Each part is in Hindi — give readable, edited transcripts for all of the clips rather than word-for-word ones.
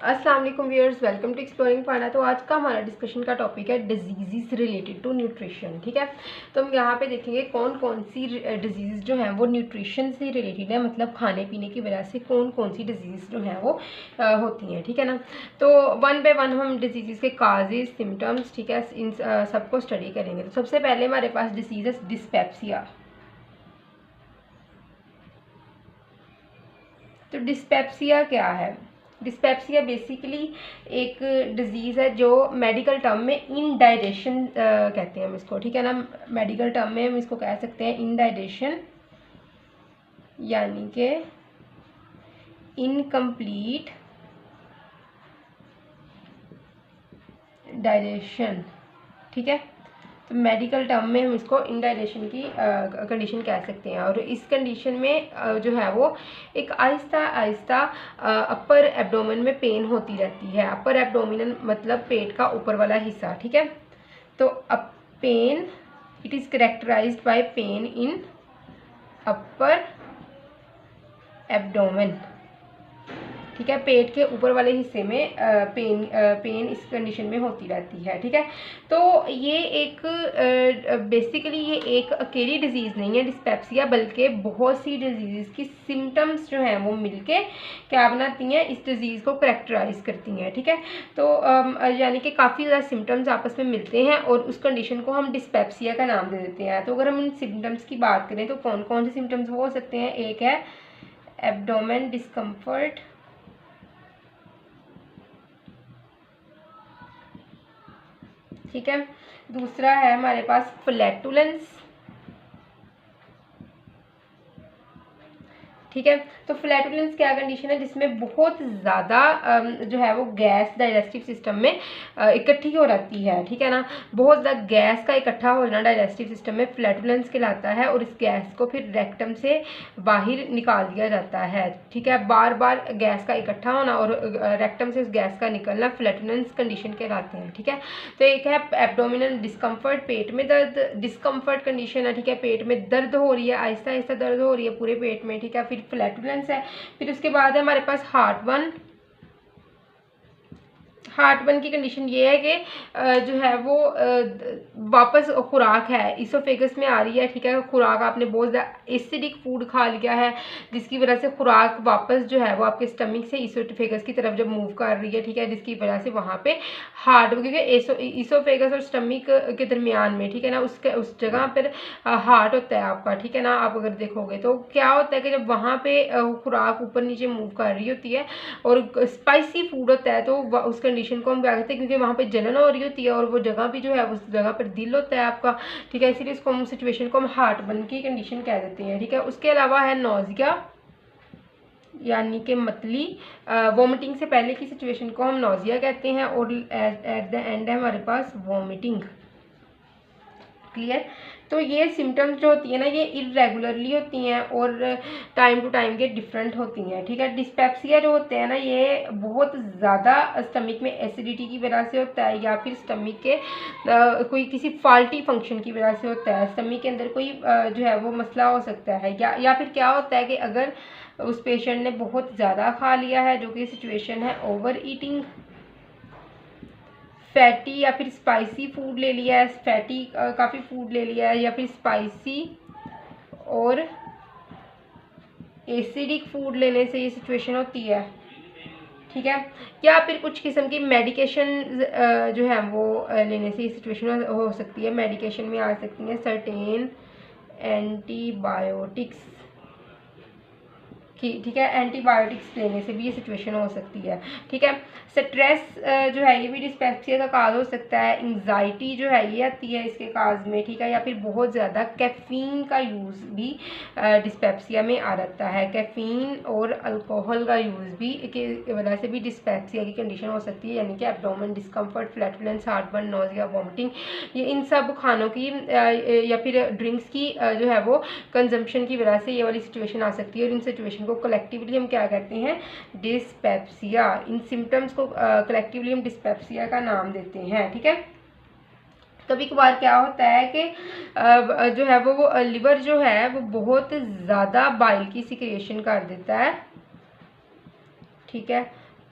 अस्सलाम वालेकुम व्यूअर्स, वेलकम टू एक्सप्लोरिंग पाना। तो आज का हमारा डिस्कशन का टॉपिक है डिजीज़ रिलेटेड टू न्यूट्रिशन। ठीक है, तो हम यहाँ पे देखेंगे कौन कौन सी डिजीज़ जो हैं वो न्यूट्रिशन से रिलेटेड है, मतलब खाने पीने की वजह से कौन कौन सी डिजीज़ जो हैं वो होती हैं। ठीक है ना, तो वन बाय वन हम डिजीज़ के काजेज, सिम्टम्स, ठीक है, इन सबको स्टडी करेंगे। तो सबसे पहले हमारे पास डिसीज़ है डिस्पेप्सिया। तो डिस्पेप्सिया क्या है? डिस्पेप्सिया बेसिकली एक डिजीज़ है जो मेडिकल टर्म में इनडाइजेशन कहते हैं हम इसको। ठीक है ना, मेडिकल टर्म में हम इसको कह सकते हैं इनडाइजेशन, यानी कि इनकम्प्लीट डाइजेशन। ठीक है, तो मेडिकल टर्म में हम इसको इनडाइजेशन की कंडीशन कह सकते हैं। और इस कंडीशन में जो है वो एक आहिस्ता आहिस्ता अपर एब्डोमेन में पेन होती रहती है। अपर एब्डोमिनल मतलब पेट का ऊपर वाला हिस्सा। ठीक है, तो pain, it is characterised by pain in upper abdomen. ठीक है, पेट के ऊपर वाले हिस्से में पेन इस कंडीशन में होती रहती है। ठीक है, तो ये एक बेसिकली ये एक अकेली डिजीज़ नहीं है डिस्पेप्सिया, बल्कि बहुत सी डिजीज़ की सिम्टम्स जो हैं वो मिलके क्या बनाती हैं, इस डिज़ीज़ को करेक्टराइज करती हैं। ठीक है, तो यानी कि काफ़ी ज़्यादा सिम्टम्स आपस में मिलते हैं और उस कंडीशन को हम डिस्पेप्सिया का नाम दे देते हैं। तो अगर हम इन सिम्टम्स की बात करें तो कौन कौन से सिम्टम्स हो सकते हैं? एक है एब्डोमेन डिस्कम्फर्ट, ठीक है, दूसरा है हमारे पास फ्लैटुलेंस। ठीक है, तो फ्लैटुलेंस क्या कंडीशन है जिसमें बहुत ज़्यादा जो है वो गैस डाइजेस्टिव सिस्टम में इकट्ठी हो रहती है। ठीक है ना, बहुत ज़्यादा गैस का इकट्ठा हो जाना डाइजेस्टिव सिस्टम में फ्लैटुलेंस कहलाता है और इस गैस को फिर रेक्टम से बाहर निकाल दिया जाता है। ठीक है, बार बार गैस का इकट्ठा होना और रेक्टम से उस गैस का निकलना फ्लैटुलेंस कंडीशन कहलाते हैं। ठीक है, तो एक है एब्डोमिनल डिस्कम्फर्ट, पेट में दर्द, डिस्कम्फर्ट कंडीशन है। ठीक है, पेट में दर्द हो रही है, आहिस्ता आहिस्ता दर्द हो रही है पूरे पेट में। ठीक है, फिर फ्लैटुलेंस है। फिर उसके बाद है हमारे पास हार्टबर्न। हार्टबर्न की कंडीशन ये है कि जो है वो वापस खुराक है इसोफेगस में आ रही है। ठीक है, खुराक आपने बहुत ज़्यादा एसिडिक फूड खा लिया है जिसकी वजह से खुराक वापस जो है वो आपके स्टमक से इसोफेगस की तरफ जब मूव कर रही है। ठीक है, जिसकी वजह से वहाँ पे हार्ट, क्योंकि इसोफेगस और स्टमक के दरमियान में, ठीक है ना, उस जगह पर हार्ट होता है आपका। ठीक है ना, आप अगर देखोगे तो क्या होता है कि जब वहाँ पे खुराक ऊपर नीचे मूव कर रही होती है और स्पाइसी फूड होता है तो उस कंडीशन को हम क्या कहते हैं, क्योंकि वहाँ पे जलन हो रही होती है और वो जगह भी जो है उस जगह पर दिल होता है आपका। ठीक है, इसीलिए इसको हम सिचुएशन को हम हार्टबर्न की कंडीशन कह देते हैं। ठीक है, उसके अलावा है नोजिया, यानी कि मतली, वोमिटिंग से पहले की सिचुएशन को हम नोजिया कहते हैं और एट द एंड है हमारे पास वोमिटिंग। क्लियर? तो ये सिम्टम्स जो होती है ना ये इरेगुलरली होती हैं और टाइम टू टाइम के डिफरेंट होती हैं। ठीक है, डिस्पेप्सिया जो होते हैं ना ये बहुत ज़्यादा स्टमक में एसिडिटी की वजह से होता है या फिर स्टमक के कोई किसी फॉल्टी फंक्शन की वजह से होता है। स्टमक के अंदर कोई जो है वो मसला हो सकता है या फिर क्या होता है कि अगर उस पेशेंट ने बहुत ज़्यादा खा लिया है, जो कि सिचुएशन है ओवर ईटिंग, फैटी या फिर स्पाइसी फूड ले लिया है, फैटी काफ़ी फूड ले लिया है या फिर स्पाइसी और एसिडिक फूड लेने से ये सिचुएशन होती है। ठीक है, या फिर कुछ किस्म की मेडिकेशन जो है वो लेने से ये सिचुएशन हो सकती है। मेडिकेशन में आ सकती हैं सर्टेन एंटीबायोटिक्स की। ठीक है, एंटीबायोटिक्स लेने से भी ये सिचुएशन हो सकती है। ठीक है, स्ट्रेस जो है ये भी डिस्पेप्सिया का काज हो सकता है। एंग्जाइटी जो है ये आती है इसके काज में। ठीक है, या फिर बहुत ज़्यादा कैफ़ीन का यूज़ भी डिस्पेप्सिया में आ जाता है। कैफ़ीन और अल्कोहल का यूज़ भी की वजह से भी डिस्पेप्सिया की कंडीशन हो सकती है, यानी कि abdomen discomfort, flatulence, heartburn, nausea, vomiting, ये इन सब खानों की या फिर ड्रिंक्स की जो है वो कंजम्पशन की वजह से ये वाली सिचुएशन आ सकती है। और इन सिचुएशन को कलेक्टिवली हम क्या कहते हैं? डिस्पेप्सिया। इन सिम्टम्स को कलेक्टिवली हम डिस्पेप्सिया का नाम देते हैं। ठीक है, कभी कभार क्या होता है कि जो है वो लिवर जो है वो बहुत ज़्यादा बाइल की सिक्रेशन कर देता है। ठीक है,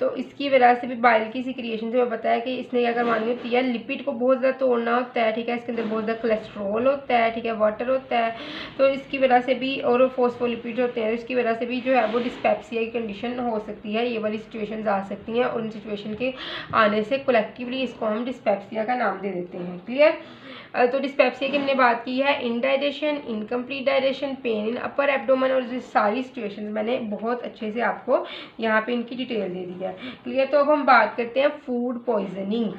तो इसकी वजह से भी बाइल की सिक्रिएशन से मैं बताया कि इसने क्या करवानी होती है, लिपिड को बहुत ज़्यादा तोड़ना होता है, ठीक है। इसके अंदर बहुत ज़्यादा कोलेस्ट्रॉल होता है, ठीक है, वाटर होता है, तो इसकी वजह से भी, और फॉस्फोलिपिड होते हैं, इसकी वजह से भी जो है वो डिस्पेप्सिया की कंडीशन हो सकती है। ये वाली सिचुएशन आ सकती हैं, और उन सिचुएशन के आने से कलेक्टिवली इसको हम डिस्पेप्सिया का नाम दे देते हैं। क्लियर। तो डिस्पेप्सिया की हमने बात की है, indigestion, incomplete digestion, pen in upper abdomen, और सारी सिचुएशंस मैंने बहुत अच्छे से आपको यहाँ पे इनकी डिटेल दे दी है। क्लियर। तो अब हम बात करते हैं फूड पॉइजनिंग।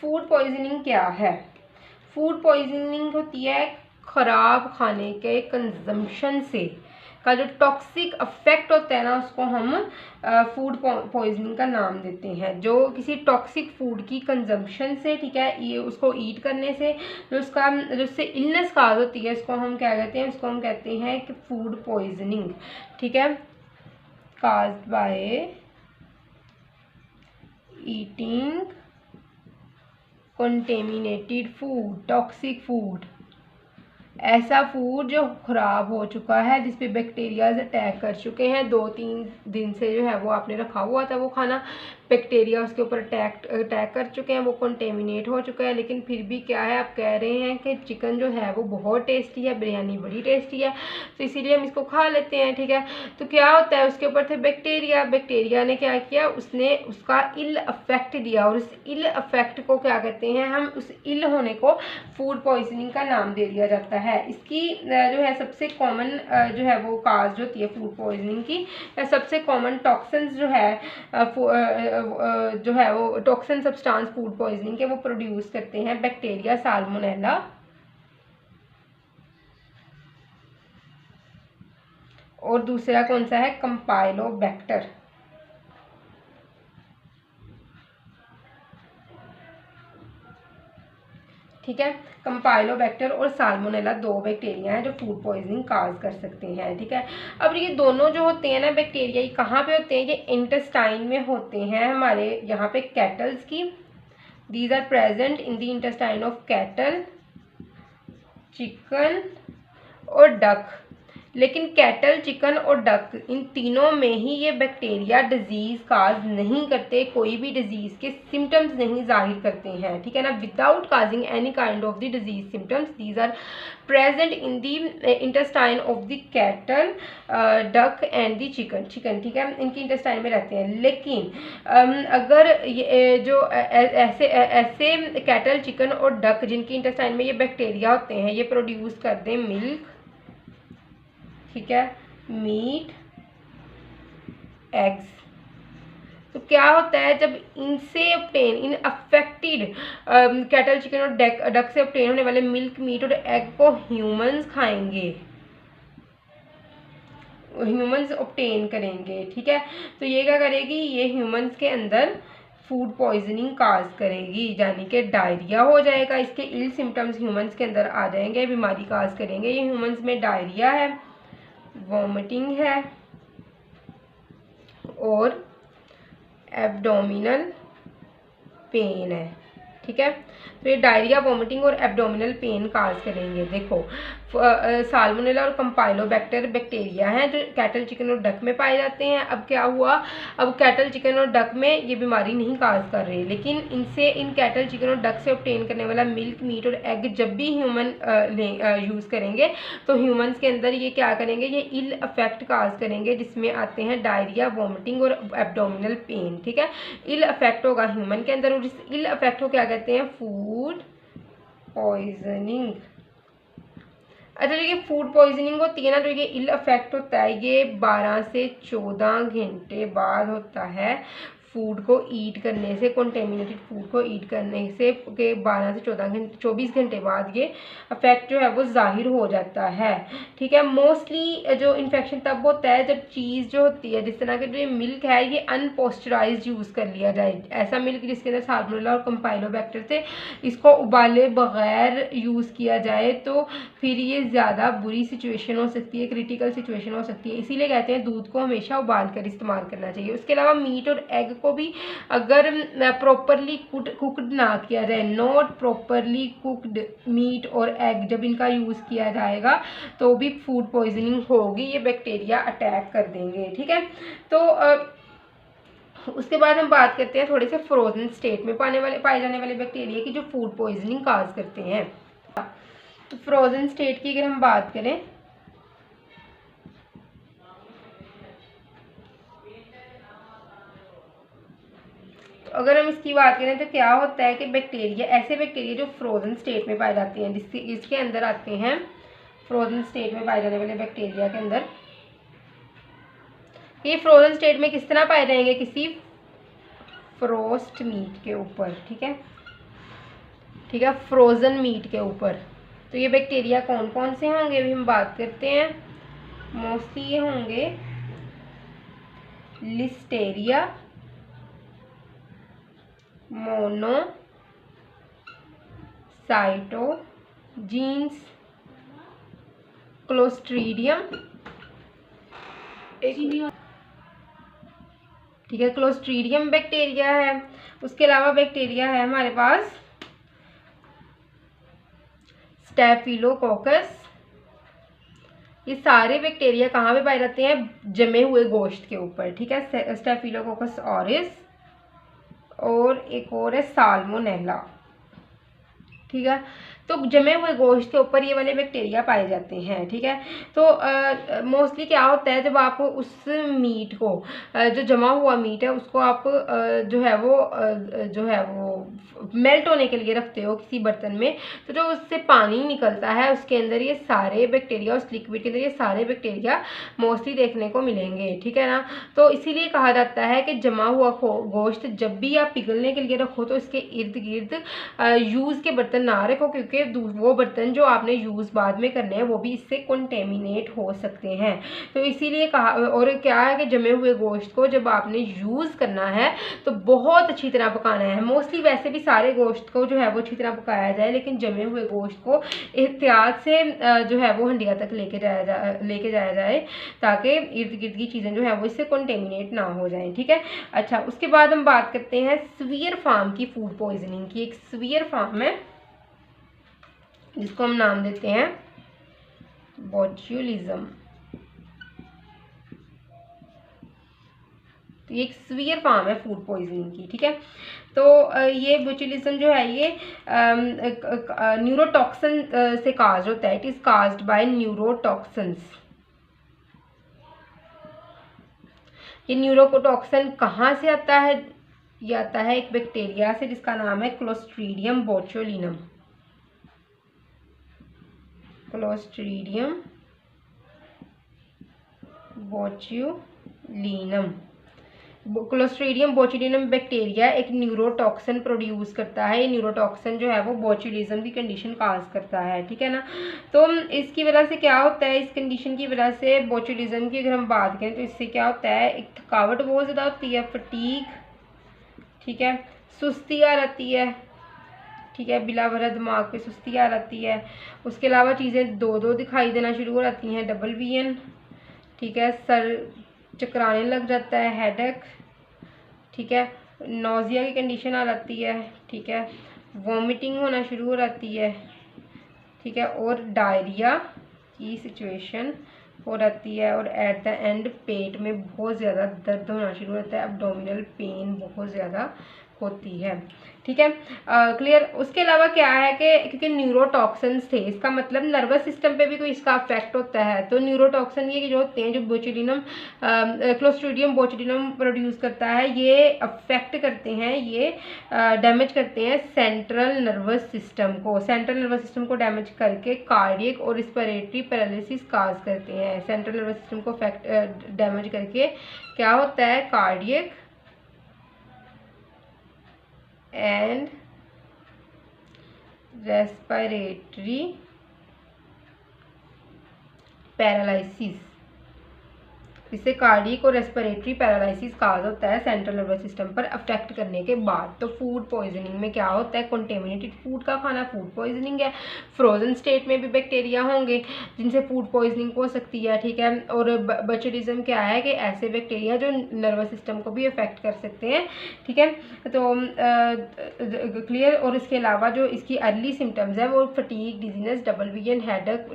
फूड पॉइजनिंग क्या है? फूड पॉइजनिंग होती है ख़राब खाने के कंजम्पशन से का जो टॉक्सिक अफेक्ट होता है ना, उसको हम फूड पॉइजनिंग का नाम देते हैं। जो किसी टॉक्सिक फूड की कंजम्पशन से, ठीक है, ये उसको ईट करने से जो उसका जो उससे इलनेस काज होती है, इसको हम क्या कहते हैं, उसको हम कहते हैं कि फूड पॉइजनिंग, ठीक है। Caused by eating contaminated food, toxic food, ऐसा फूड जो ख़राब हो चुका है, जिस पे बैक्टीरियाज अटैक कर चुके हैं, 2-3 दिन से जो है वो आपने रखा हुआ था वो खाना, बैक्टीरिया उसके ऊपर अटैक कर चुके हैं, वो कंटेमिनेट हो चुका है। लेकिन फिर भी क्या है, आप कह रहे हैं कि चिकन जो है वो बहुत टेस्टी है, बिरयानी बड़ी टेस्टी है, तो इसीलिए हम इसको खा लेते हैं, ठीक है। तो क्या होता है, उसके ऊपर थे बैक्टीरिया ने क्या किया, उसने उसका इल अफेक्ट दिया, और उस इल अफेक्ट को क्या कहते हैं हम, उस इल होने को फूड पॉइजनिंग का नाम दे दिया जाता है। इसकी जो है सबसे कॉमन जो है वो काज होती है फूड पॉइजनिंग की, सबसे कॉमन टॉक्सिन्स जो है वो टॉक्सिन सब्सटेंस फूड पॉइजनिंग के वो प्रोड्यूस करते हैं बैक्टीरिया साल्मोनेला, और दूसरा कौन सा है, कंपाइलोबैक्टर, ठीक है। कंपाइलोबैक्टर और साल्मोनेला 2 बैक्टीरिया हैं जो फूड पॉइजनिंग काज कर सकते हैं, ठीक है। अब ये दोनों जो होते हैं ना बैक्टीरिया, ये कहाँ पे होते हैं, ये इंटेस्टाइन में होते हैं हमारे यहाँ पे कैटल्स की। These are present in the intestine of cattle, chicken और डक। लेकिन कैटल, चिकन और डक, इन तीनों में ही ये बैक्टीरिया डिजीज काज नहीं करते, कोई भी डिजीज के सिम्टम्स नहीं जाहिर करते हैं, ठीक है ना। Without causing any kind of the disease symptoms, these are present in the intestine of the cattle, duck and the chicken, ठीक है, इनकी इंटेस्टाइन में रहते हैं। लेकिन अगर ये जो ऐसे कैटल, चिकन और डक जिनकी इंटेस्टाइन में ये बैक्टीरिया होते हैं, ये प्रोड्यूस कर दें मिल्क, ठीक है, मीट, एग्स, तो क्या होता है, जब इनसे ऑब्टेन, इन अफेक्टेड कैटल, चिकन और डक से ऑब्टेन होने वाले मिल्क, मीट और एग को ह्यूमंस खाएंगे, ह्यूमंस ऑब्टेन करेंगे, ठीक है, तो ये क्या करेगी, ये ह्यूमंस के अंदर फूड पॉइजनिंग काज करेगी, यानी कि डायरिया हो जाएगा। इसके इल सिम्टम्स ह्यूमंस के अंदर आ जाएंगे, बीमारी काज करेंगे। ये ह्यूमंस में डायरिया है, वॉमिटिंग है और एब्डोमिनल पेन है, ठीक है। तो ये डायरिया, वॉमिटिंग और एब्डोमिनल पेन काज करेंगे। देखो, साल्मोनेला और कंपाइलोबैक्टर बैक्टीरिया हैं जो कैटल, चिकन और डक में पाए जाते हैं। अब क्या हुआ, अब कैटल, चिकन और डक में ये बीमारी नहीं काज कर रहे, लेकिन इनसे, इन कैटल, चिकन और डक से ऑब्टेन करने वाला मिल्क, मीट और एग जब भी ह्यूमन यूज़ करेंगे, तो ह्यूमंस के अंदर ये क्या करेंगे, ये इल अफेक्ट काज करेंगे, जिसमें आते हैं डायरिया, वॉमिटिंग और एब्डोमिनल पेन, ठीक है। इल अफेक्ट होगा ह्यूमन के अंदर, और इस इल अफेक्ट को क्या कहते हैं, फूड पॉइजनिंग। अच्छा, ये फूड पॉइजनिंग होती है ना, तो ये इल अफेक्ट होता है, ये 12 से 14 घंटे बाद होता है। फूड को ईट करने से, कंटेमिनेटेड फूड को ईट करने से के 12 से 14 घंटे, 24 घंटे बाद ये अफेक्ट जो है वो जाहिर हो जाता है, ठीक है। मोस्टली जो इन्फेक्शन तब होता है जब चीज़ जो होती है, जिस तरह के जो मिल्क है, ये अनपॉस्चराइज्ड यूज़ कर लिया जाए, ऐसा मिल्क जिसके अंदर साल्मोनेला और कंपाइलोबैक्टर से, इसको उबाले बगैर यूज़ किया जाए तो फिर ये ज़्यादा बुरी सिचुएशन हो सकती है, क्रिटिकल सिचुएशन हो सकती है। इसीलिए कहते हैं दूध को हमेशा उबाल कर इस्तेमाल करना चाहिए। उसके अलावा मीट और एग को भी अगर प्रॉपरली कुकड ना किया जाए, नॉट प्रॉपरली कुकड मीट और एग जब इनका यूज़ किया जाएगा तो भी फूड पॉइजनिंग होगी, ये बैक्टीरिया अटैक कर देंगे। ठीक है, तो उसके बाद हम बात करते हैं थोड़े से फ्रोजन स्टेट में पाए जाने वाले बैक्टीरिया की जो फूड पॉइजनिंग काज करते हैं। तो फ्रोजन स्टेट की अगर हम बात करें तो अगर हम इसकी बात करें तो क्या होता है कि बैक्टीरिया, ऐसे बैक्टीरिया जो फ्रोजन स्टेट में पाए जाते हैं, इसके अंदर आते हैं फ्रोजन स्टेट में पाए जाने वाले बैक्टीरिया के अंदर, ये फ्रोजन स्टेट में किस तरह पाए जाएंगे, किसी फ्रोस्ट मीट के ऊपर। ठीक है, ठीक है, फ्रोजन मीट के ऊपर। तो ये बैक्टीरिया कौन कौन से होंगे अभी हम बात करते हैं। मोस्टली ये होंगे लिस्टेरिया, मोनो साइटोजीन्स, क्लोस्ट्रीडियम, ठीक है, क्लोस्ट्रीडियम बैक्टीरिया है। उसके अलावा बैक्टीरिया है हमारे पास स्टेफिलोकोकस। ये सारे बैक्टीरिया कहाँ पे पाए जाते हैं, जमे हुए गोश्त के ऊपर। ठीक है, स्टेफिलोकोकस ऑरिस और एक और है साल्मोनेला। ठीक है, तो जमे हुए गोश्त के ऊपर ये वाले बैक्टीरिया पाए जाते हैं। ठीक है, तो मोस्टली क्या होता है, जब आप उस मीट को जो जमा हुआ मीट है उसको आप जो है वो मेल्ट होने के लिए रखते हो किसी बर्तन में, तो जो उससे पानी निकलता है उसके अंदर ये सारे बैक्टीरिया, उस लिक्विड के अंदर ये सारे बैक्टीरिया मोस्टली देखने को मिलेंगे। ठीक है ना, तो इसीलिए कहा जाता है कि जमा हुआ गोश्त जब भी आप पिघलने के लिए रखो तो इसके इर्द गिर्द यूज़ के बर्तन ना रखो, क्योंकि वो बर्तन जो आपने यूज़ बाद में करने हैं वो भी इससे कंटेमिनेट हो सकते हैं। तो इसीलिए कहा, और क्या है कि जमे हुए गोश्त को जब आपने यूज़ करना है तो बहुत अच्छी तरह पकाना है। मोस्टली वैसे भी सारे गोश्त को जो है वो अच्छी तरह पकाया जाए, लेकिन जमे हुए गोश्त को एहतियात से जो है वो हंडिया तक लेके जाया जाए ताकि इर्द गिर्द की चीज़ें जो है वो इससे कंटेमिनेट ना हो जाएं। ठीक है, अच्छा, उसके बाद हम बात करते हैं सीवियर फॉर्म की फूड पॉइजनिंग की। एक सीवियर फॉर्म है जिसको हम नाम देते हैं बोट्यूलिज्म। तो ये एक सीवियर फॉर्म है फूड पॉइजनिंग की। ठीक है, तो ये बोट्यूलिज्म जो है ये न्यूरोटॉक्सिन से काज होता है। It is caused by neurotoxins. ये न्यूरोटॉक्सिन कहाँ से आता है, ये आता है एक बैक्टीरिया से जिसका नाम है clostridium botulinum. Clostridium botulinum. Clostridium botulinum bacteria एक न्यूरोटॉक्सिन प्रोड्यूस करता है। ये न्यूरोटॉक्सिन जो है वो बोट्यूलिज्म की कंडीशन काज करता है। ठीक है ना, तो इसकी वजह से क्या होता है, इस कंडीशन की वजह से बोट्यूलिज्म की अगर हम बात करें तो इससे क्या होता है, एक थकावट बहुत ज़्यादा होती है, फटीग, ठीक है, सुस्ती आ जाती है। ठीक है, बिला वजह दिमाग पे सुस्ती आ जाती है। उसके अलावा चीज़ें दो दो दिखाई देना शुरू हो जाती हैं, डबल विजन। ठीक है, सर चकराने लग जाता है, हेडेक। ठीक है, नोज़िया की कंडीशन आ जाती है। ठीक है, वॉमिटिंग होना शुरू हो जाती है। ठीक है, और डायरिया की सिचुएशन हो जाती है, और एट द एंड पेट में बहुत ज़्यादा दर्द होना शुरू हो जाता है, एब्डोमिनल पेन बहुत ज़्यादा होती है। ठीक है, क्लियर। उसके अलावा क्या है कि क्योंकि न्यूरोटॉक्सिन्स थे, इसका मतलब नर्वस सिस्टम पे भी कोई इसका अफेक्ट होता है। तो न्यूरोटॉक्सिन ये जो होते हैं, जो बोट्यूलिनम क्लोस्ट्रीडियम बोट्यूलिनम प्रोड्यूस करता है, ये अफेक्ट करते हैं, ये डैमेज करते हैं सेंट्रल नर्वस सिस्टम को। सेंट्रल नर्वस सिस्टम को डैमेज करके कार्डियक और रिस्पिरेटरी पैरालिसिस काज करते हैं। सेंट्रल नर्वस सिस्टम को डैमेज करके क्या होता है, कार्डियक एंड रेस्पिरेटरी पैरालिसिस जिससे कार्डियक और रेस्पिरेटरी पैरालिसिस काज होता है सेंट्रल नर्वस सिस्टम पर अफेक्ट करने के बाद। तो फूड पॉइजनिंग में क्या होता है, कंटेमिनेटेड फूड का खाना फूड पॉइजनिंग है। फ्रोजन स्टेट में भी बैक्टीरिया होंगे जिनसे फूड पॉइजनिंग हो सकती है, ठीक है। और बचुटिज्म क्या है कि ऐसे बैक्टीरिया जो नर्वस सिस्टम को भी अफेक्ट कर सकते हैं, ठीक है। तो क्लियर। और इसके अलावा जो इसकी अर्ली सिम्टम्स है वो fatigue, dizziness, double vision, headache,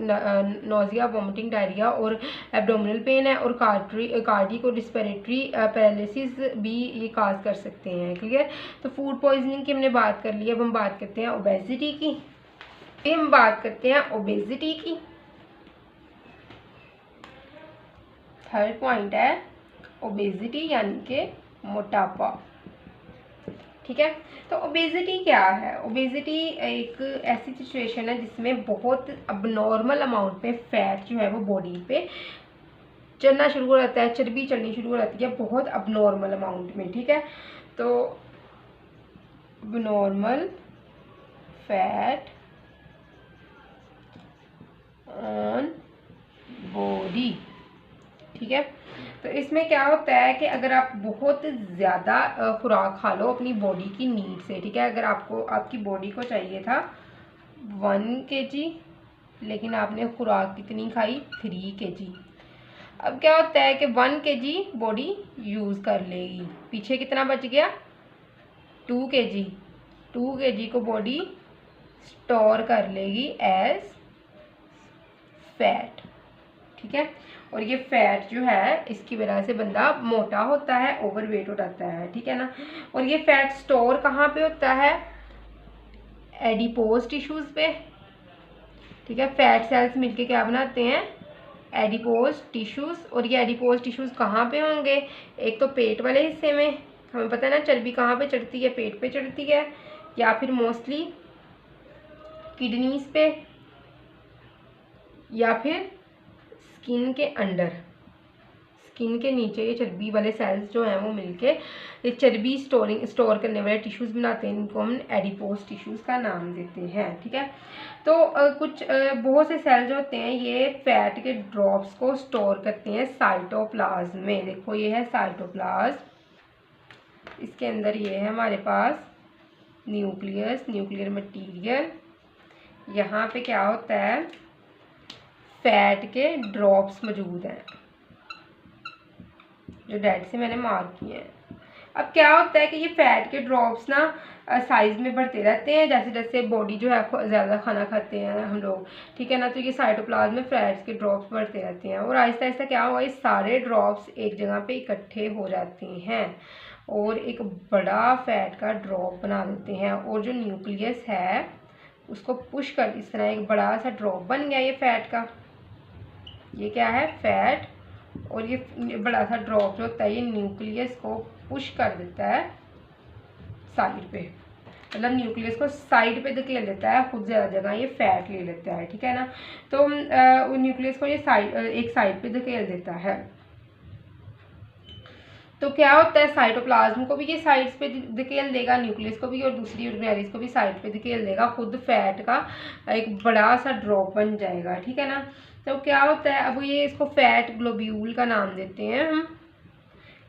nausea, vomiting, diarrhoea और एब्डोमिनल पेन है। और कार्डियक और रिस्पिरेटरी पैरालिसिस भी ये काज कर सकते हैं। क्लियर। तो फूड पॉइजनिंग की हमने बात कर ली। अब हम बात करते हैं ओबेसिटी की। हम बात करते हैं ओबेसिटी की। थर्ड पॉइंट है ओबेसिटी यानी कि मोटापा, ठीक है। तो ओबेसिटी क्या है? ओबेसिटी एक ऐसी सिचुएशन है जिसमें बहुत अबनॉर्मल अमाउंट में फैट जो है वो बॉडी पे चढ़ना शुरू हो जाता है, चर्बी चढ़नी शुरू हो जाती है बहुत अबनॉर्मल अमाउंट में, ठीक है। तो अबनॉर्मल फैट ऑन बॉडी, ठीक है। तो इसमें क्या होता है कि अगर आप बहुत ज़्यादा खुराक खा लो अपनी बॉडी की नीड से, ठीक है। अगर आपकी बॉडी को चाहिए था 1 kg, लेकिन आपने खुराक कितनी खाई 3 kg। अब क्या होता है कि 1 kg बॉडी यूज़ कर लेगी, पीछे कितना बच गया 2 kg। 2 kg को बॉडी स्टोर कर लेगी एज फैट, ठीक है। और ये फैट जो है इसकी वजह से बंदा मोटा होता है, ओवरवेट हो जाता है, ठीक है ना। और ये फैट स्टोर कहाँ पे होता है? एडिपोज टिश्यूज पे, ठीक है। फैट सेल्स मिलके क्या बनाते हैं? Adipose tissues. और ये एडिपोज टिश्यूज कहाँ पे होंगे? एक तो पेट वाले हिस्से में, हमें पता है ना चर्बी कहाँ पे चढ़ती है, पेट पे चढ़ती है, या फिर मोस्टली किडनीज पे, या फिर स्किन के अंडर, स्किन के नीचे ये चर्बी वाले सेल्स जो हैं वो मिलके ये चर्बी स्टोर करने वाले टिश्यूज़ बनाते हैं, इनको हम एडिपोज टिश्यूज़ का नाम देते हैं, ठीक है। तो बहुत से सेल्स जो होते हैं ये फैट के ड्रॉप्स को स्टोर करते हैं साइटोप्लाज्म में। देखो ये है साइटोप्लाज्म, इसके अंदर ये है हमारे पास न्यूक्लियस, न्यूक्लियर मटीरियल। यहाँ पे क्या होता है? फैट के ड्रॉप्स मौजूद हैं जो डेट से मैंने मार्क किए हैं। अब क्या होता है कि ये फैट के ड्रॉप्स ना साइज़ में बढ़ते रहते हैं जैसे जैसे बॉडी जो है ज़्यादा खाना खाते हैं हम लोग, ठीक है ना। तो ये साइटोप्लाज्म में फैट्स के ड्रॉप्स बढ़ते रहते हैं और आहिस्ता आहिस्ता क्या हुआ, ये सारे ड्रॉप्स एक जगह पे इकट्ठे हो जाते हैं और एक बड़ा फैट का ड्रॉप बना देते हैं। और जो न्यूक्लियस है उसको पुश कर, इस तरह एक बड़ा सा ड्रॉप बन गया ये फैट का। ये क्या है? फैट। और ये बड़ा सा ड्रॉप जो होता है ये न्यूक्लियस को पुश कर देता है साइड पे, मतलब न्यूक्लियस को साइड पे धकेल देता है, खुद ज़्यादा जगह ये फैट ले लेता है, ठीक है ना। तो न्यूक्लियस को ये एक साइड पे धकेल देता है। तो क्या होता है, साइटोप्लाज्म को भी ये साइड्स पे धकेल देगा, न्यूक्लियस को भी, और दूसरी ऑर्गेनेलिस को भी साइड पे धकेल देगा, खुद फैट का एक बड़ा सा ड्रॉप बन जाएगा, ठीक है ना। तो क्या होता है, अब ये इसको फैट ग्लोब्यूल का नाम देते हैं हम।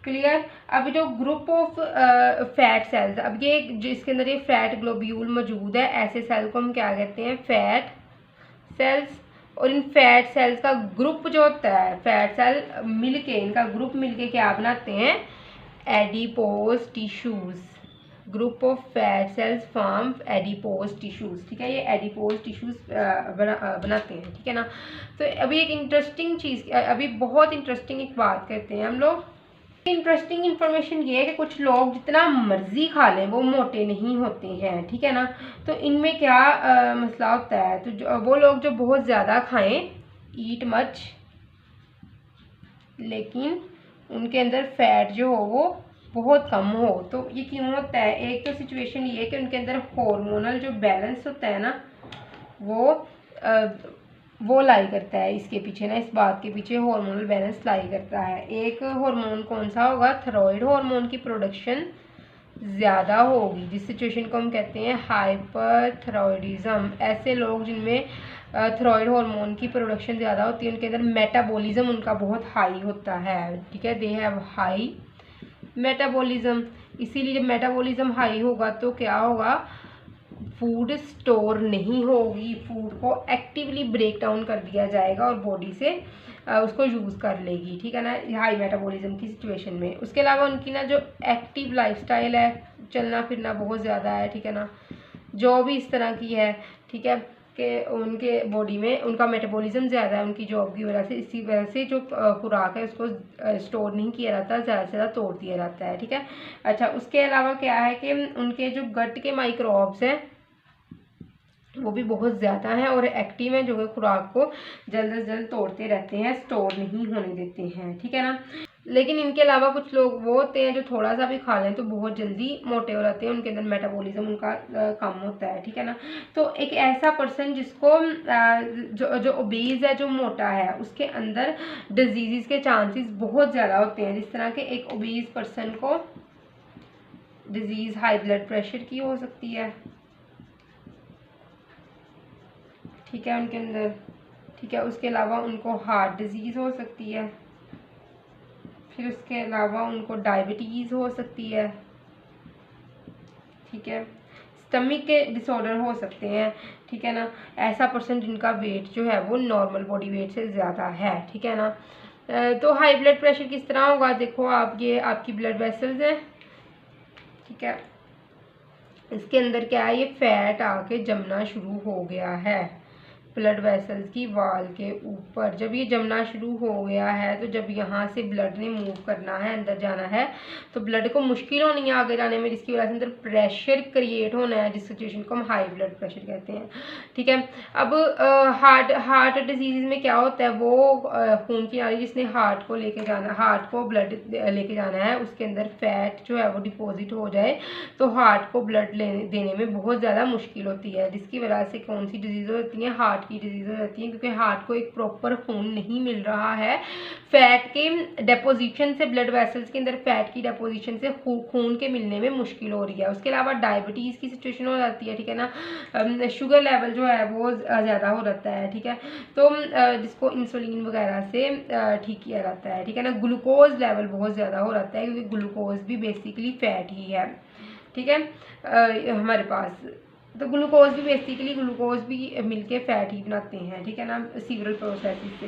क्लियर। अब जो ग्रुप ऑफ फैट सेल्स, अब ये जिसके अंदर ये फैट ग्लोब्यूल मौजूद है, ऐसे सेल को हम क्या कहते हैं? Fat cells. और इन फैट सेल्स का ग्रुप जो होता है, फैट सेल मिलके, इनका ग्रुप मिलके क्या बनाते हैं? Adipose tissues. Group of fat cells form adipose tissues, ठीक है। ये एडिपोज टिश्यूज बनाते हैं, ठीक है ना। तो अभी एक इंटरेस्टिंग चीज़, अभी बहुत इंटरेस्टिंग एक बात करते हैं हम लोग। इंटरेस्टिंग इन्फॉर्मेशन ये है कि कुछ लोग जितना मर्जी खा लें वो मोटे नहीं होते हैं, ठीक है ना। तो इनमें क्या मसला होता है, तो वो लोग जो बहुत ज़्यादा खाएं, ईट मच, लेकिन उनके अंदर फैट जो हो वो बहुत कम हो। तो ये क्यों होता है? एक तो सिचुएशन ये है कि उनके अंदर हार्मोनल जो बैलेंस होता है ना वो लाई करता है इसके पीछे ना, इस बात के पीछे हार्मोनल बैलेंस लाई करता है। एक हार्मोन कौन सा होगा? थायराइड हार्मोन की प्रोडक्शन ज़्यादा होगी, जिस सिचुएशन को हम कहते हैं हाइपरथायरॉयडिज्म। ऐसे लोग जिनमें थायराइड हार्मोन की प्रोडक्शन ज़्यादा होती है, उनके अंदर मेटाबॉलिज्म उनका बहुत हाई होता है, ठीक है, दे हैव हाई मेटाबॉलिज्म। इसीलिए जब मेटाबॉलिज्म हाई होगा तो क्या होगा, फूड स्टोर नहीं होगी, फूड को एक्टिवली ब्रेक डाउन कर दिया जाएगा और बॉडी से उसको यूज़ कर लेगी, ठीक है ना, हाई मेटाबॉलिज्म की सिचुएशन में। उसके अलावा उनकी ना जो एक्टिव लाइफस्टाइल है, चलना फिरना बहुत ज़्यादा है, ठीक है ना, जॉब भी इस तरह की है, ठीक है, कि उनके बॉडी में उनका मेटाबॉलिज्म ज़्यादा है उनकी जॉब की वजह से, इसी वजह से जो खुराक है उसको स्टोर नहीं किया जाता, ज़्यादा से ज़्यादा तोड़ दिया जाता है, ठीक है। अच्छा, उसके अलावा क्या है कि उनके जो गट के माइक्रोब्स हैं वो भी बहुत ज़्यादा हैं और एक्टिव हैं, जो कि खुराक को जल्द से जल्द तोड़ते रहते हैं, स्टोर नहीं होने देते हैं, ठीक है ना। लेकिन इनके अलावा कुछ लोग वो होते हैं जो थोड़ा सा भी खा लें तो बहुत जल्दी मोटे हो जाते हैं, उनके अंदर मेटाबॉलिज्म उनका कम होता है, ठीक है ना। तो एक ऐसा पर्सन जिसको जो ओबीज है, जो मोटा है, उसके अंदर डिजीज़ के चांसेस बहुत ज़्यादा होते हैं। जिस तरह के एक ओबीज पर्सन को डिजीज़ हाई ब्लड प्रेशर की हो सकती है, ठीक है, उनके अंदर, ठीक है। उसके अलावा उनको हार्ट डिजीज़ हो सकती है, फिर उसके अलावा उनको डायबिटीज़ हो सकती है, ठीक है, स्टमक के डिसऑर्डर हो सकते हैं, ठीक है ना। ऐसा पर्सन जिनका वेट जो है वो नॉर्मल बॉडी वेट से ज़्यादा है, ठीक है ना। तो हाई ब्लड प्रेशर किस तरह होगा, देखो आप, ये आपकी ब्लड वेसल्स हैं, ठीक है, इसके अंदर क्या है, ये फैट आके जमना शुरू हो गया है ब्लड वेसल्स की वाल के ऊपर। जब ये जमना शुरू हो गया है तो जब यहाँ से ब्लड ने मूव करना है, अंदर जाना है, तो ब्लड को मुश्किल होनी है आगे जाने में, जिसकी वजह से अंदर प्रेशर क्रिएट होना है, जिस सिचुएशन को हम हाई ब्लड प्रेशर कहते हैं, ठीक है। अब हार्ट डिजीज में क्या होता है, वो खून की नाली जिसने हार्ट को लेके जाना, हार्ट को ब्लड लेके जाना है, उसके अंदर फैट जो है वो डिपॉजिट हो जाए तो हार्ट को ब्लड देने में बहुत ज़्यादा मुश्किल होती है, जिसकी वजह से कौन सी डिजीज़ होती है, हार्ट की डिजीज़ हो जाती है, क्योंकि हार्ट को एक प्रॉपर खून नहीं मिल रहा है। फैट के डेपोजिशन से, ब्लड वेसल्स के अंदर फैट की डेपोजिशन से खून के मिलने में मुश्किल हो रही है। उसके अलावा डायबिटीज़ की सिचुएशन हो जाती है, ठीक है ना, शुगर लेवल जो है वो ज़्यादा हो जाता है, ठीक है, तो जिसको इंसुलिन वगैरह से ठीक किया जाता है, ठीक है ना। ग्लूकोज लेवल बहुत ज़्यादा हो जाता है, क्योंकि ग्लूकोज भी बेसिकली फ़ैट ही है, ठीक है, हमारे पास। तो ग्लूकोज भी मिलके फैट ही बनाते हैं, ठीक है ना, सीवरल प्रोसेस से।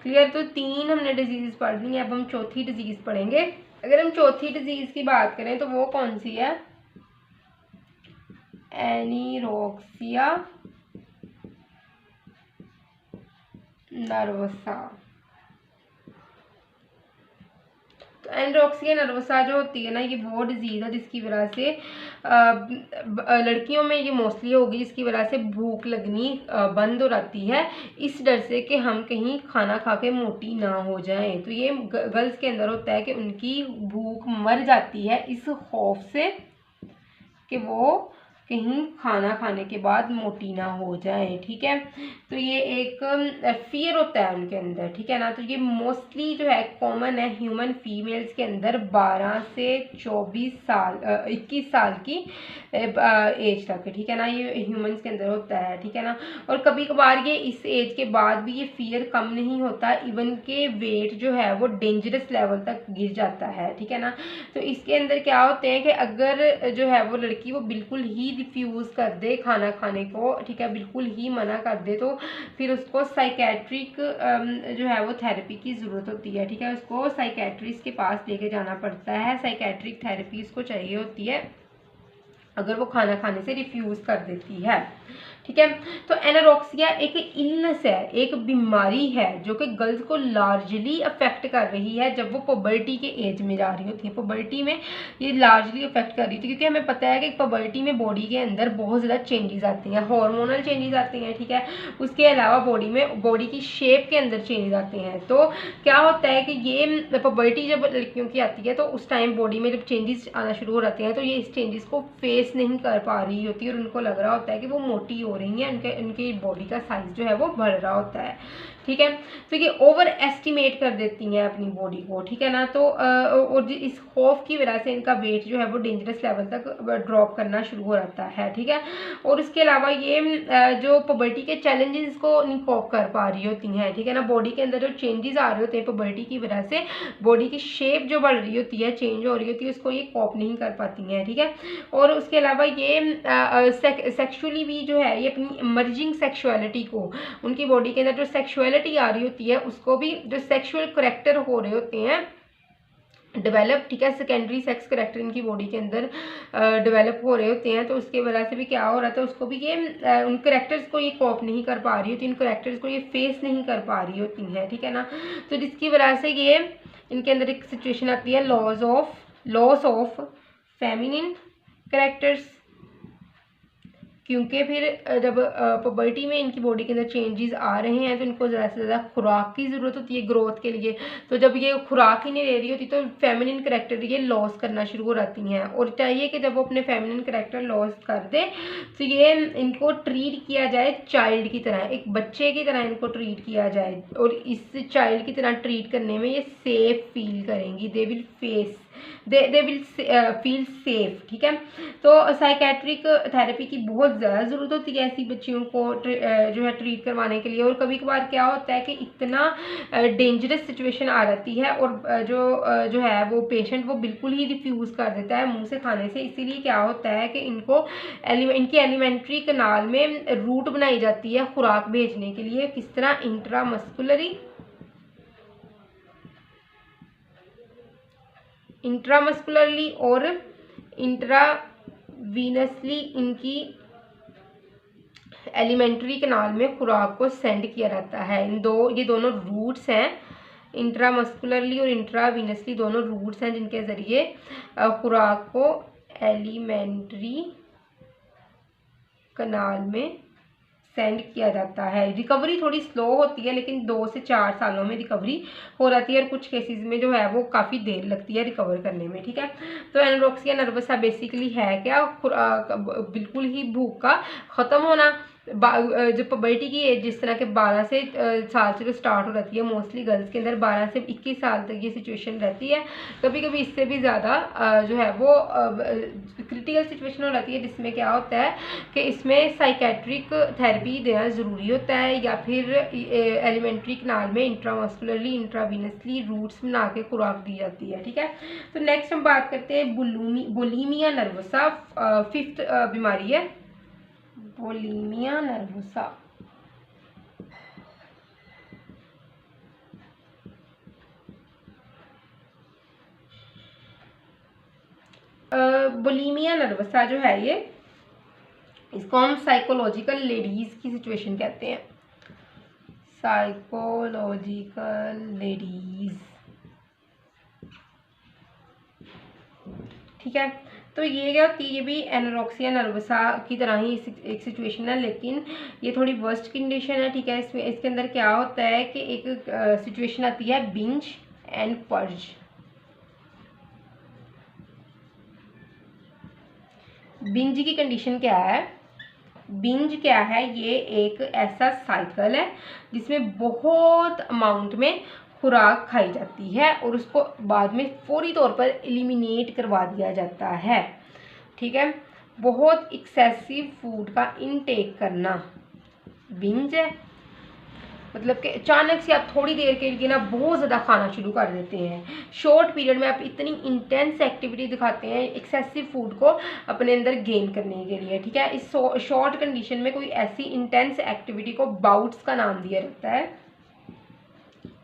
क्लियर, तो 3 हमने डिजीज़ पढ़ ली हैं, अब हम चौथी डिजीज़ पढ़ेंगे। अगर हम चौथी डिजीज़ की बात करें तो वो कौन सी है, एनीरोक्सिया नर्वसा। तो एनीरोक्सिया नर्वसा जो होती है ना, ये वो डिजीज़ है जिसकी वजह से लड़कियों में ये मोस्टली होगी, जिसकी वजह से भूख लगनी बंद हो जाती है, इस डर से कि हम कहीं खाना खा के मोटी ना हो जाएं। तो ये गर्ल्स के अंदर होता है कि उनकी भूख मर जाती है इस खौफ से कि वो कहीं खाना खाने के बाद मोटी ना हो जाए, ठीक है। तो ये एक फियर होता है उनके अंदर, ठीक है ना। तो ये मोस्टली जो है कॉमन है ह्यूमन फीमेल्स के अंदर 12 से 24 साल 21 साल की एज तक, ठीक है ना, ये ह्यूमंस के अंदर होता है, ठीक है ना। और कभी कभार ये इस एज के बाद भी ये फियर कम नहीं होता, इवन के वेट जो है वो डेंजरस लेवल तक गिर जाता है, ठीक है ना। तो इसके अंदर क्या होते हैं कि अगर जो है वो लड़की वो बिल्कुल ही रिफ्यूज़ कर दे खाना खाने को, ठीक है, बिल्कुल ही मना कर दे, तो फिर उसको साइकेट्रिक जो है वो थेरेपी की ज़रूरत होती है, ठीक है, उसको साइकेट्रिस्ट के पास लेके जाना पड़ता है, साइकेट्रिक थेरेपी उसको चाहिए होती है अगर वो खाना खाने से रिफ्यूज़ कर देती है, ठीक है। तो एनीरोक्सिया एक इलनेस है, एक बीमारी है जो कि गर्ल्स को लार्जली अफेक्ट कर रही है जब वो पबर्टी के एज में जा रही होती है। पबर्टी में ये लार्जली अफेक्ट कर रही थी, क्योंकि हमें पता है कि पबर्टी में बॉडी के अंदर बहुत ज़्यादा चेंजेस आती हैं, हार्मोनल चेंजेस आते हैं, ठीक है। उसके अलावा बॉडी की शेप के अंदर चेंजेस आते हैं। तो क्या होता है कि ये पबर्टी जब लड़कियों की आती है तो उस टाइम बॉडी में जब चेंजेस आना शुरू हो जाते हैं तो ये इस चेंजेस को फेस नहीं कर पा रही होती और उनको लग रहा होता है कि वो मोटी हो रही हैं, उनकी बॉडी का साइज जो है वो बढ़ रहा होता है, ठीक है। तो ये ओवर एस्टिमेट कर देती हैं अपनी बॉडी को, ठीक है ना। तो और इस खौफ की वजह से इनका वेट जो है वो डेंजरस लेवल तक ड्रॉप करना शुरू हो जाता है, ठीक है। और उसके अलावा ये जो पुबर्टी के चैलेंजेस को नहीं कॉप कर पा रही होती हैं, ठीक है ना। बॉडी के अंदर जो चेंजेस आ रहे होते हैं पुबर्टी की वजह से, बॉडी की शेप जो बढ़ रही होती है, चेंज हो रही होती है, उसको ये कॉप नहीं कर पाती हैं, ठीक है। और उसके अलावा ये सेक्सुअली भी जो है ये अपनी इमर्जिंग सेक्सुअलिटी को, उनकी बॉडी के अंदर जो सेक्सुअलिटी आ रही होती है उसको भी, जो सेक्सुअल करैक्टर हो रहे होते हैं डेवलप, ठीक है, सेकेंडरी सेक्स करैक्टर इनकी बॉडी के अंदर डेवलप हो रहे होते हैं, तो उसके वजह से भी क्या हो रहा था, उसको भी ये उन करैक्टर्स को ये कॉप नहीं कर पा रही होती, इन करैक्टर्स को ये फेस नहीं कर पा रही होती हैं, ठीक है ना। तो जिसकी वजह से ये इनके अंदर एक सिचुएशन आती है लॉस ऑफ फेमिनिन करैक्टर्स, क्योंकि फिर जब पुबर्टी में इनकी बॉडी के अंदर चेंजेस आ रहे हैं तो इनको ज़्यादा से ज़्यादा खुराक की ज़रूरत होती है ग्रोथ के लिए। तो जब ये खुराक ही नहीं ले रही होती तो फेमिनिन करैक्टर ये लॉस करना शुरू हो जाती हैं, और चाहिए कि जब वो अपने फेमिनिन करैक्टर लॉस कर दे तो ये इनको ट्रीट किया जाए चाइल्ड की तरह, एक बच्चे की तरह इनको ट्रीट किया जाए, और इस चाइल्ड की तरह ट्रीट करने में ये सेफ फील करेंगी, दे विल फील सेफ, ठीक है। तो साइकेट्रिक थेरेपी की बहुत ज़्यादा ज़रूरत होती है ऐसी बच्चियों को जो है ट्रीट करवाने के लिए। और कभी कभार क्या होता है कि इतना डेंजरस सिचुएशन आ जाती है और जो है वो पेशेंट वो बिल्कुल ही रिफ्यूज़ कर देता है मुंह से खाने से। इसीलिए क्या होता है कि इनकी एलिमेंट्री कनाल में रूट बनाई जाती है खुराक भेजने के लिए। किस तरह, इंट्रामस्कुलरली और इंट्रावीनसली इनकी एलिमेंट्री कैनाल में खुराक को सेंड किया जाता है। ये दोनों रूट्स हैं, इंट्रामस्कुलरली और इंट्रावीनसली दोनों रूट्स हैं जिनके ज़रिए खुराक को एलिमेंट्री कैनाल में सेंड किया जाता है। रिकवरी थोड़ी स्लो होती है लेकिन 2 से 4 सालों में रिकवरी हो जाती है, और कुछ केसेस में जो है वो काफ़ी देर लगती है रिकवर करने में, ठीक है। तो एनोरेक्सिया नर्वसा बेसिकली है क्या, बिल्कुल ही भूख का ख़त्म होना। जो पुबर्टी की एज जिस तरह के 12 से साल से जो स्टार्ट हो जाती है, मोस्टली गर्ल्स के अंदर 12 से 21 साल तक ये सिचुएशन रहती है, कभी कभी इससे भी ज़्यादा जो है वो क्रिटिकल सिचुएशन हो जाती है, जिसमें क्या होता है कि इसमें साइकेट्रिक थेरेपी देना ज़रूरी होता है, या फिर एलिमेंट्री कैनाल में इंट्रामस्कुलरली इंट्रावीनसली रूट्स बना के खुराक दी जाती है, ठीक है। तो नेक्स्ट हम बात करते हैं बुलिमिया नर्वसा, 5th बीमारी है बुलिमिया नर्वसा। बुलिमिया नर्वसा जो है ये, इसको हम साइकोलॉजिकल लेडीज की सिचुएशन कहते हैं, साइकोलॉजिकल लेडीज, ठीक है। तो ये क्या होती है, ये भी एनोरेक्सिया नर्वसा की तरह ही एक सिचुएशन है, लेकिन ये थोड़ी वर्स्ट कंडीशन है, ठीक है। इसके अंदर क्या होता है कि एक सिचुएशन आती है बिंज एंड पर्ज। बिंज की कंडीशन क्या है, बिंज क्या है, ये एक ऐसा साइकिल है जिसमें बहुत अमाउंट में खुराक खाई जाती है और उसको बाद में फौरी तौर पर एलिमिनेट करवा दिया जाता है, ठीक है। बहुत एक्सेसिव फूड का इनटेक करना बिंज है, मतलब कि अचानक से आप थोड़ी देर के लिए ना बहुत ज़्यादा खाना शुरू कर देते हैं, शॉर्ट पीरियड में आप इतनी इंटेंस एक्टिविटी दिखाते हैं एक्सेसिव फूड को अपने अंदर गेन करने के लिए, ठीक है। इस शॉर्ट कंडीशन में कोई ऐसी इंटेंस एक्टिविटी को बाउट्स का नाम दिया जाता है,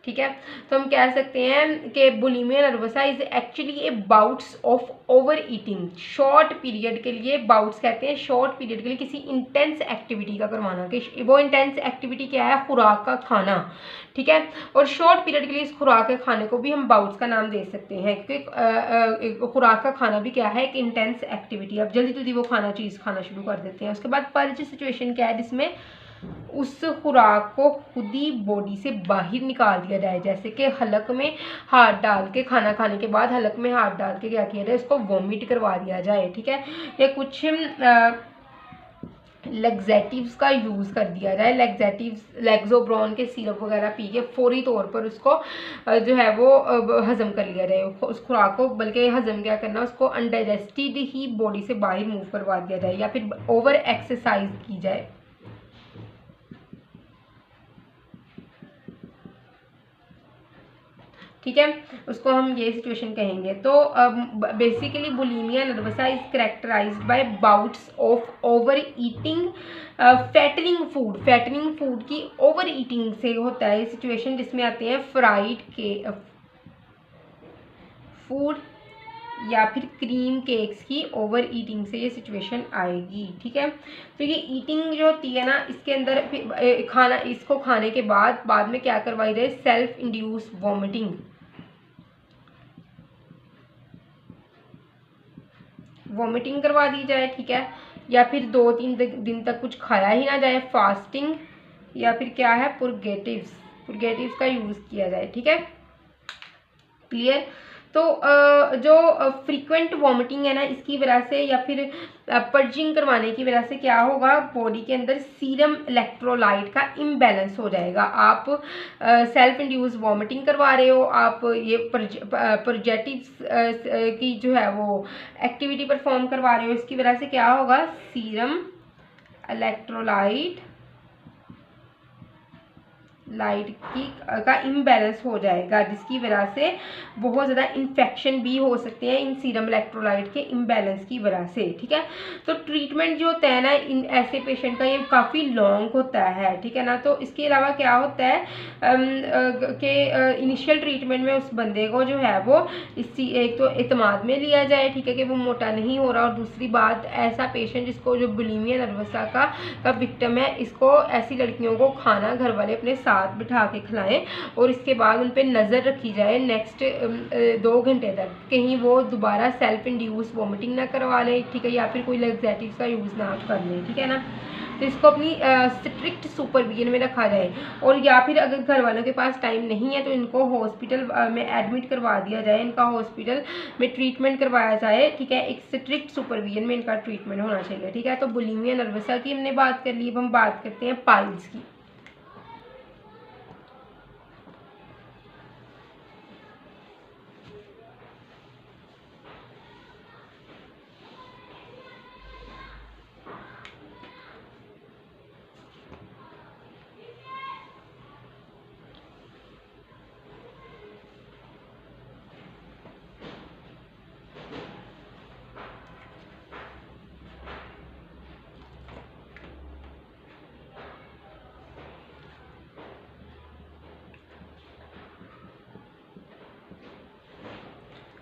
ठीक है। तो हम कह सकते हैं कि bulimia nervosa is actually a bouts of overeating. Short period के लिए बाउट्स कहते हैं, शॉर्ट पीरियड के लिए किसी इंटेंस एक्टिविटी का करवाना, कि वो इंटेंस एक्टिविटी क्या है, खुराक का खाना, ठीक है। और शॉर्ट पीरियड के लिए इस खुराक के खाने को भी हम बाउट्स का नाम दे सकते हैं, क्योंकि खुराक का खाना भी क्या है, एक इंटेंस एक्टिविटी, अब जल्दी जल्दी वो चीज़ खाना शुरू कर देते हैं। उसके बाद पर्ज सिचुएशन क्या है, जिसमें उस खुराक को खुद ही बॉडी से बाहर निकाल दिया जाए, जैसे कि हलक में हाथ डाल के, खाना खाने के बाद हलक में हाथ डाल के क्या किया जाए, उसको वॉमिट करवा दिया जाए, ठीक है। ये कुछ लेग्जेटिव्स का यूज़ कर दिया जाए। लेग्जेटिव्स लेग्जोब्रोन के सिरप वगैरह पी के फौरी तौर पर उसको जो है वो हज़म कर लिया जाए उस खुराक को, बल्कि हज़म क्या करना, उसको अनडाइजेस्टेड ही बॉडी से बाहर मूव करवा दिया जाए, या फिर ओवर एक्सरसाइज की जाए। ठीक है, उसको हम ये सिचुएशन कहेंगे। तो basically bulimia nervosa is characterised by bouts of overeating fattening food. Fattening food की ओवर ईटिंग से होता है ये सिचुएशन, जिसमें आते हैं फ्राइड के फूड या फिर क्रीम केक्स की ओवर ईटिंग से ये सिचुएशन आएगी। ठीक है, तो ये ईटिंग जो होती है ना, इसके अंदर खाना, इसको खाने के बाद में क्या करवाई जाए, सेल्फ इंड्यूस वॉमिटिंग, वॉमिटिंग करवा दी जाए। ठीक है, या फिर 2-3 दिन तक कुछ खाया ही ना जाए, फास्टिंग, या फिर क्या है, पुरगेटिव्स का यूज़ किया जाए। ठीक है, क्लियर। तो जो फ्रीक्वेंट वॉमिटिंग है ना, इसकी वजह से या फिर पर्जिंग करवाने की वजह से क्या होगा, बॉडी के अंदर सीरम इलेक्ट्रोलाइट का इम्बैलेंस हो जाएगा। आप सेल्फ इंड्यूस वॉमिटिंग करवा रहे हो, आप ये प्रोजेक्टिव्स की जो है वो एक्टिविटी परफॉर्म करवा रहे हो, इसकी वजह से क्या होगा, सीरम इलेक्ट्रोलाइट का इम्बैलेंस हो जाएगा, जिसकी वजह से बहुत ज़्यादा इन्फेक्शन भी हो सकते हैं इन सीरम इलेक्ट्रोलाइट के इम्बैलेंस की वजह से। ठीक है, तो ट्रीटमेंट जो होता है ना इन ऐसे पेशेंट का, ये काफ़ी लॉन्ग होता है। ठीक है ना, तो इसके अलावा क्या होता है कि इनिशियल ट्रीटमेंट में उस बंदे को जो है वो एक तो एतमाद में लिया जाए, ठीक है, कि वो मोटा नहीं हो रहा, और दूसरी बात, ऐसा पेशेंट जिसको जो बुलिमिया नर्वसा का विक्टिम है, इसको ऐसी लड़कियों को खाना घर वाले अपने साथ बिठा के खिलाएं, और इसके बाद उन पे नज़र रखी जाए नेक्स्ट 2 घंटे तक, कहीं वो दोबारा सेल्फ इंड्यूस वॉमिटिंग ना करवा लें। ठीक है, या फिर कोई लेग्जेटिव्स का यूज़ ना कर लें। ठीक है ना, तो इसको अपनी स्ट्रिक्ट सुपरविजन में रखा जाए, और या फिर अगर घर वालों के पास टाइम नहीं है तो इनको हॉस्पिटल में एडमिट करवा दिया जाए, इनका हॉस्पिटल में ट्रीटमेंट करवाया जाए। ठीक है, एक स्ट्रिक्ट सुपरविजन में इनका ट्रीटमेंट होना चाहिए। ठीक है, तो बुलिमिया नर्वसा की हमने बात कर ली, अब हम बात करते हैं पाइल्स की।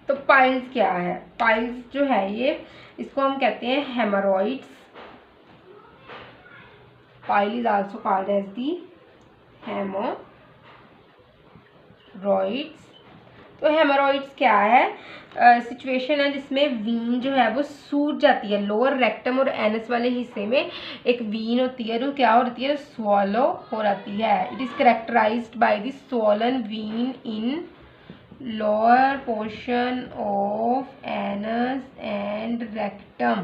तो पाइल्स क्या है, पाइल्स जो है ये, इसको हम कहते हैं haemorrhoids. Pile is also called as the haemorrhoids. तो हेमोरॉइड्स क्या है, सिचुएशन है जिसमें वीन जो है वो सूज जाती है, लोअर रेक्टम और एनस वाले हिस्से में एक वीन होती है जो क्या होती है, स्वॉलो हो जाती है। It is characterised by the swollen vein in lower portion of anus and rectum।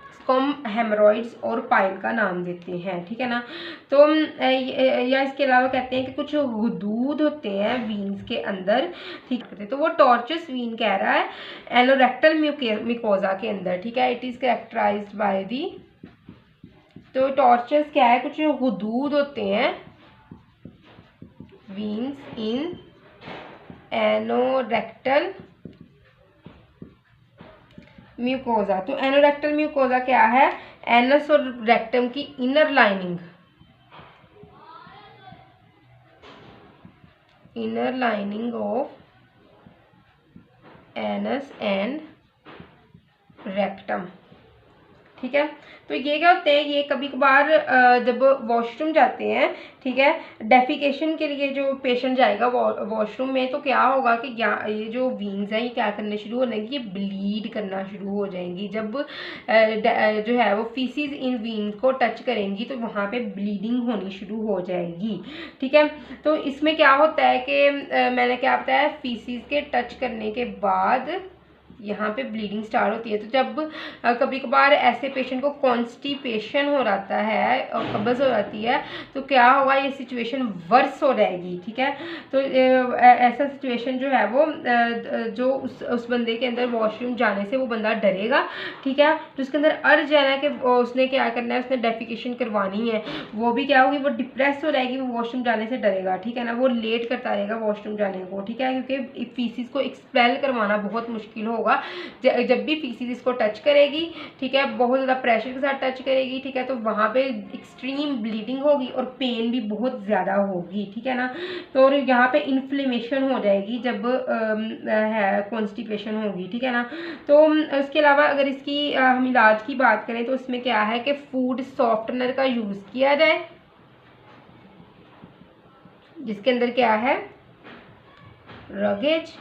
इसको हम हेमरॉइड्स और पाइल का नाम देते हैं। ठीक है ना, तो या इसके अलावा कहते हैं कि कुछ हुदूद होते हैं वीन्स के अंदर। ठीक है, तो वो टॉर्चस वीन कह रहा है एनोरेक्टल म्यूकोजा के अंदर। ठीक है, it is characterised by the, तो टॉर्चस क्या है, कुछ हुदूद होते हैं वीन्स इन एनोरेक्टल म्यूकोजा। तो एनोरेक्टल म्यूकोजा क्या है, एनस और रेक्टम की inner lining of anus and rectum. ठीक है, तो ये क्या होते हैं, ये कभी कभार जब वॉशरूम जाते हैं, ठीक है, डेफिकेशन के लिए जो पेशेंट जाएगा वॉशरूम में, तो क्या होगा कि ये जो वीन्स हैं ये क्या करने शुरू हो जाएंगी, ये ब्लीड करना शुरू हो जाएंगी। जब जो है वो फीसिस इन वीन्स को टच करेंगी तो वहाँ पे ब्लीडिंग होनी शुरू हो जाएगी। ठीक है, तो इसमें क्या होता है कि मैंने क्या बताया, फीसिस के टच करने के बाद यहाँ पे ब्लीडिंग स्टार्ट होती है। तो जब कभी कभार ऐसे पेशेंट को कॉन्स्टिपेशन हो जाता है और कब्ज़ हो जाती है तो क्या होगा, ये सिचुएशन वर्स हो जाएगी, ठीक है। तो ऐसा सिचुएशन जो है वो जो उस बंदे के अंदर वॉशरूम जाने से वो बंदा डरेगा, ठीक है। तो उसके अंदर अर्ज है ना कि उसने क्या करना है, उसने डेफिकेशन करवानी है, वो भी क्या होगी, वो डिप्रेस हो जाएगी, वो वॉशरूम जाने से डरेगा, ठीक है ना। वो लेट करता रहेगा वॉशरूम जाने को, ठीक है, क्योंकि फीसिस को एक्सपेल करवाना बहुत मुश्किल होगा। जब भी फीसिस इसको टच करेगी, ठीक है, बहुत ज़्यादा प्रेशर के साथ टच करेगी, ठीक है, तो वहाँ पे एक्सट्रीम ब्लीडिंग होगी और पेन भी बहुत ज़्यादा होगी, ठीक है ना। तो और यहाँ पे इन्फ्लेमेशन हो जाएगी जब है कॉन्स्टिपेशन होगी, ठीक है ना। तो उसके अलावा अगर इसकी हम इलाज की बात करें तो उसमें क्या है कि फूड सॉफ्टनर का यूज़ किया जाए, जिसके अंदर क्या है, रगेज,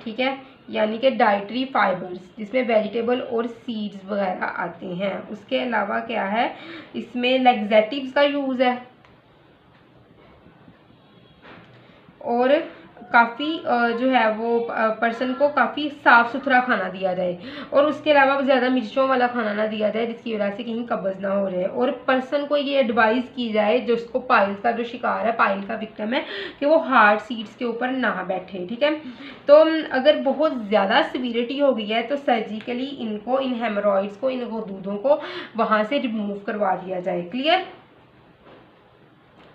ठीक है, यानी कि डाइटरी फाइबर्स, जिसमें वेजिटेबल और सीड्स वगैरह आते हैं। उसके अलावा क्या है, इसमें लैक्सेटिव्स का यूज़ है और काफ़ी जो है वो पर्सन को काफ़ी साफ़ सुथरा खाना दिया जाए और उसके अलावा ज़्यादा मिर्चों वाला खाना ना दिया जाए जिसकी वजह से कहीं कब्ज़ ना हो जाए। और पर्सन को ये एडवाइस की जाए जो उसको पाइल्स का जो शिकार है, पाइल का विक्टिम है, कि वो हार्ड सीट्स के ऊपर ना बैठे, ठीक है। तो अगर बहुत ज़्यादा सीवियरिटी हो गई है तो सर्जिकली इनको, इन हेमरॉइड्स को, इन गदूदों को वहाँ से रिमूव करवा दिया जाए। क्लियर,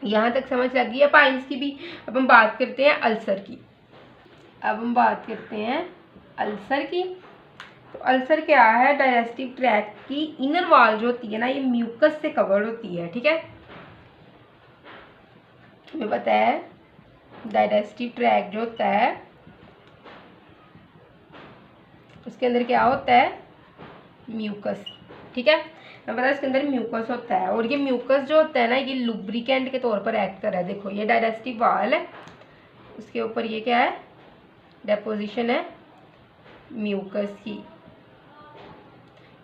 यहाँ तक समझ लग गई है पाइल्स की भी। अब हम बात करते हैं अल्सर की। अब हम बात करते हैं अल्सर की। तो अल्सर क्या है, डाइजेस्टिव ट्रैक्ट की इनर वॉल जो होती है ना, ये म्यूकस से कवर्ड होती है, ठीक है। हमें पता है डाइजेस्टिव ट्रैक्ट जो होता है उसके अंदर क्या होता है, म्यूकस, ठीक है। हमें पता है इसके अंदर म्यूकस होता है और ये म्यूकस जो होता है ना, ये लुब्रिकेंट के तौर पर एक्ट कर रहा है। देखो ये डाइजेस्टिव वॉल है, उसके ऊपर ये क्या है, डेपोजिशन है म्यूकस की,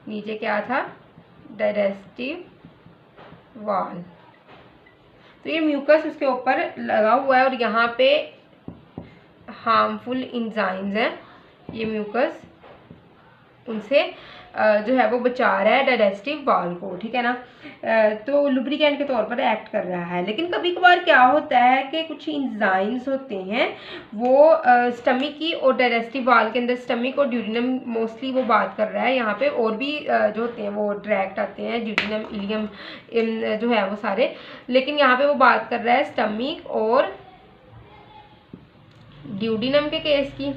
नीचे क्या था, डाइजेस्टिव वॉल। तो ये म्यूकस उसके ऊपर लगा हुआ है और यहाँ पे हार्मफुल एंजाइम्स हैं, ये म्यूकस उनसे जो है वो बचा रहा है डाइजेस्टिव वॉल को, ठीक है ना। तो लुब्रिकेंट के तौर पर एक्ट कर रहा है। लेकिन कभी कभार क्या होता है कि कुछ एंजाइम्स होते हैं वो स्टमक की और डाइजेस्टिव वॉल के अंदर, स्टमक और ड्यूडिनम मोस्टली वो बात कर रहा है यहाँ पे, और भी जो होते हैं वो ट्रैक्ट आते हैं, ड्यूडिनम, इलियम जो है वो सारे, लेकिन यहाँ पे वो बात कर रहा है स्टमक और ड्यूडिनम के केस की।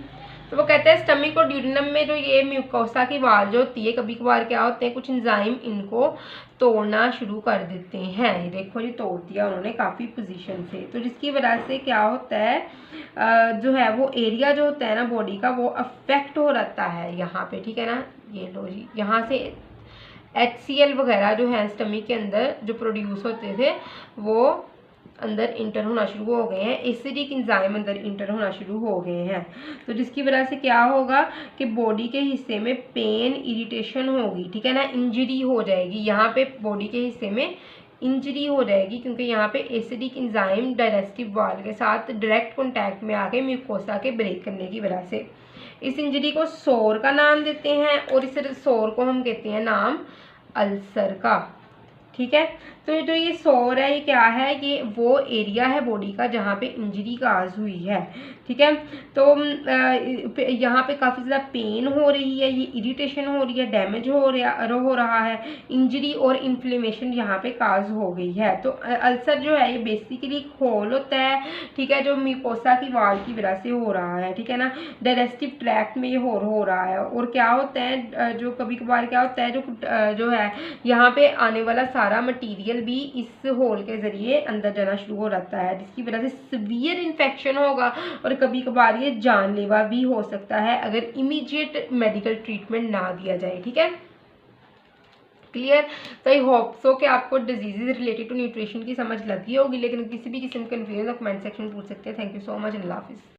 तो वो कहते हैं स्टमक और ड्यूडिनम में जो ये म्यूकोसा की वाल जो होती है, कभी कभार क्या होते हैं, कुछ एंजाइम इनको तोड़ना शुरू कर देते हैं। ये देखो जी, तोड़ दिया उन्होंने काफ़ी पोजीशन से। तो जिसकी वजह से क्या होता है, जो है वो एरिया जो होता है ना बॉडी का, वो अफेक्ट हो जाता है यहाँ पे, ठीक है ना। ये लो जी, यहाँ से HCl वगैरह जो है स्टमक के अंदर जो प्रोड्यूस होते थे वो अंदर इंटर होना शुरू हो गए हैं, एसिडिक एंजाइम अंदर इंटर होना शुरू हो गए हैं। तो जिसकी वजह से क्या होगा कि बॉडी के हिस्से में पेन, इरिटेशन होगी, ठीक है ना, इंजरी हो जाएगी, यहाँ पे बॉडी के हिस्से में इंजरी हो जाएगी, क्योंकि यहाँ पे एसिडिक एंजाइम डाइजेस्टिव वॉल के साथ डायरेक्ट कॉन्टैक्ट में आके म्यूकोसा के ब्रेक करने की वजह से इस इंजरी को सोर का नाम देते हैं और इस सोर को हम कहते हैं नाम अल्सर का, ठीक है। तो जो ये सोर है, ये क्या है, ये वो एरिया है बॉडी का जहाँ पे इंजरी काज हुई है, ठीक है। तो यहाँ पे काफ़ी ज़्यादा पेन हो रही है, ये इरिटेशन हो रही है, डैमेज हो रहा है, इंजरी और इन्फ्लेमेशन यहाँ पे काज हो गई है। तो अल्सर जो है ये बेसिकली होल होता है, ठीक है, जो म्यूकोसा की वाल की वजह से हो रहा है, ठीक है ना। डाइजेस्टिव ट्रैक्ट में ये हो रहा है। और क्या होता है, जो कभी कभार क्या होता है, जो है यहाँ पे आने वाला सारा मटीरियल भी इस होल के जरिए अंदर जाना शुरू हो जाता है, जिसकी वजह से सीवियर इन्फेक्शन होगा और कभी कभार ये जानलेवा भी हो सकता है अगर इमीडिएट मेडिकल ट्रीटमेंट ना दिया जाए, ठीक है। क्लियर। तो आई होप सो कि आपको डिजीजेज रिलेटेड टू न्यूट्रिशन की समझ लगी होगी, लेकिन किसी भी किस्म के कन्फ्यूजन कमेंट सेक्शन में पूछ सकते हैं। थैंक यू सो मच, अल्लाह हाफिज़।